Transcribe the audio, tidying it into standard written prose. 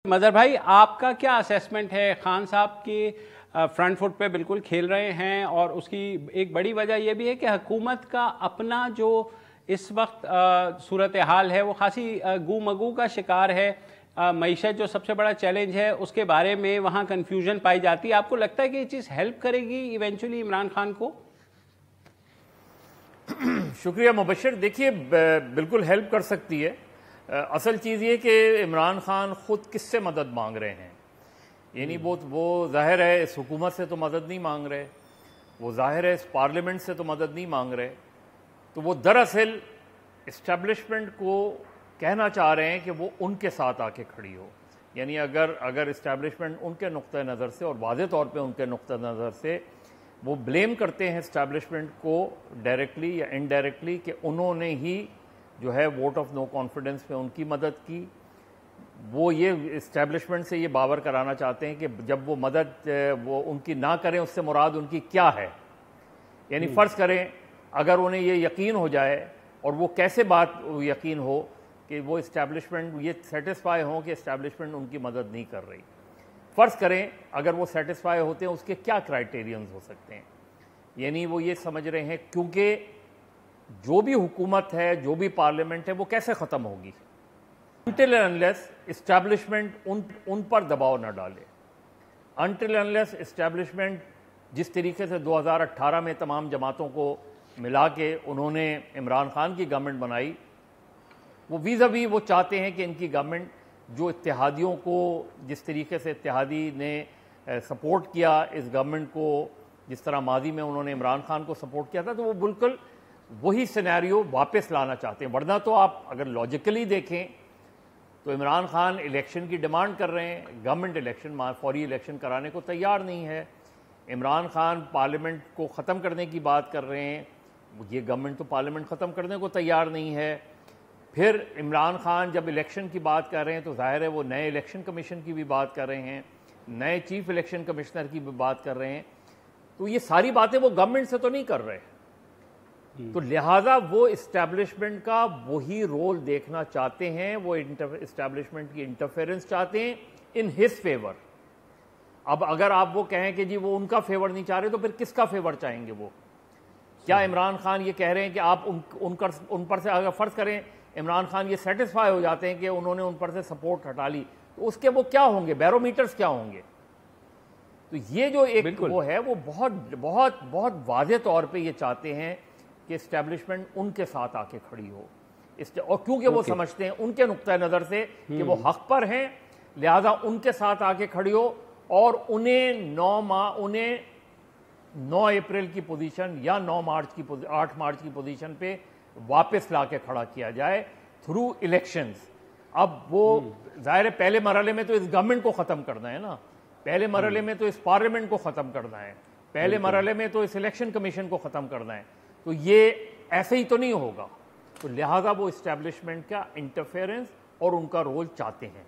मजहर भाई, आपका क्या असेसमेंट है? खान साहब के फ्रंट फुट पे बिल्कुल खेल रहे हैं और उसकी एक बड़ी वजह यह भी है कि हुकूमत का अपना जो इस वक्त सूरत हाल है वो खासी गू मगू का शिकार है। मईशत जो सबसे बड़ा चैलेंज है उसके बारे में वहाँ कन्फ्यूजन पाई जाती है। आपको लगता है कि ये चीज़ हेल्प करेगी इवेंचुअली इमरान खान को? शुक्रिया मुबशर। देखिए, बिल्कुल हेल्प कर सकती है। असल चीज़ ये कि इमरान खान ख़ुद किससे मदद मांग रहे हैं, यानी वो ज़ाहिर है इस हुकूमत से तो मदद नहीं मांग रहे, वो ज़ाहिर है इस पार्लियामेंट से तो मदद नहीं मांग रहे। तो वो दरअसल इस्टेब्लिशमेंट को कहना चाह रहे हैं कि वो उनके साथ आके खड़ी हो। यानी अगर इस्टेब्लिशमेंट उनके नुक्ता नज़र से और वाज़ेह तौर पे उनके नुक्ता नज़र से वो ब्लेम करते हैं इस्टेब्लिशमेंट को डायरेक्टली या इनडायरेक्टली कि उन्होंने ही जो है वोट ऑफ नो कॉन्फिडेंस में उनकी मदद की, वो ये इस्टेब्लिशमेंट से ये बावर कराना चाहते हैं कि जब वो मदद वो उनकी ना करें उससे मुराद उनकी क्या है। यानी फ़र्ज़ करें अगर उन्हें ये यकीन हो जाए, और वो कैसे बात यकीन हो कि वो इस्टेब्लिशमेंट ये सेटिस्फाई हों कि इस्टेब्लिशमेंट उनकी मदद नहीं कर रही। फ़र्ज़ करें अगर वो सेटिस्फाई होते हैं, उसके क्या क्राइटेरियंस हो सकते हैं। यानी वो ये समझ रहे हैं क्योंकि जो भी हुकूमत है, जो भी पार्लियामेंट है, वो कैसे ख़त्म होगी until and unless इस्टेब्लिशमेंट उन पर दबाव न डाले, until and unless इस्टेब्लिशमेंट जिस तरीके से 2018 में तमाम जमातों को मिला के उन्होंने इमरान खान की गवर्नमेंट बनाई, वो वीज़ावी वो चाहते हैं कि इनकी गवर्नमेंट जो इत्तेहादियों को जिस तरीके से इत्तेहादी ने सपोर्ट किया इस गवर्नमेंट को, जिस तरह माजी में उन्होंने इमरान खान को सपोर्ट किया था, तो वो बिल्कुल वही सिनेरियो वापस लाना चाहते हैं। वरना तो आप अगर लॉजिकली देखें तो इमरान खान इलेक्शन की डिमांड कर रहे हैं, गवर्नमेंट इलेक्शन फौरी इलेक्शन कराने को तैयार नहीं है। इमरान खान पार्लियामेंट को ख़त्म करने की बात कर रहे हैं, ये गवर्नमेंट तो पार्लियामेंट ख़त्म करने को तैयार नहीं है। फिर इमरान खान जब इलेक्शन की बात कर रहे हैं तो ज़ाहिर है वो नए इलेक्शन कमीशन की भी बात कर रहे हैं, नए चीफ इलेक्शन कमिश्नर की भी बात कर रहे हैं। तो ये सारी बातें वो गवर्नमेंट से तो नहीं कर रहे, तो लिहाजा वो इस्टेब्लिशमेंट का वही रोल देखना चाहते हैं, वो इस्टेब्लिशमेंट की इंटरफेरेंस चाहते हैं इन हिज फेवर। अब अगर आप वो कहें कि जी वो उनका फेवर नहीं चाह रहे, तो फिर किसका फेवर चाहेंगे वो? क्या इमरान खान ये कह रहे हैं कि आप उन पर से, अगर फ़र्ज़ करें इमरान खान ये सेटिस्फाई हो जाते हैं कि उन्होंने उन पर से सपोर्ट हटा ली, तो उसके वो क्या होंगे, बैरोमीटर्स क्या होंगे? तो ये जो एक वो है वो बहुत बहुत बहुत वाज़ेह तौर पे ये चाहते हैं कि इस्टेब्लिशमेंट उनके साथ आके खड़ी हो, और क्योंकि वो समझते हैं उनके नुक्ता नज़र से कि वो हक पर हैं, लिहाजा उनके साथ आके खड़ी हो और उन्हें 9 अप्रैल की पोजीशन या 8 मार्च की पोजीशन पे वापस ला के खड़ा किया जाए थ्रू इलेक्शंस। अब वो ज़ाहिर है पहले मरहले में तो इस गवर्नमेंट को ख़त्म करना है ना, पहले मरहले में तो इस पार्लियामेंट को ख़त्म करना है, पहले मरहले में तो इस इलेक्शन कमीशन को ख़त्म करना है। तो ये ऐसे ही तो नहीं होगा, तो लिहाजा वो इस्टेब्लिशमेंट का इंटरफेरेंस और उनका रोल चाहते हैं।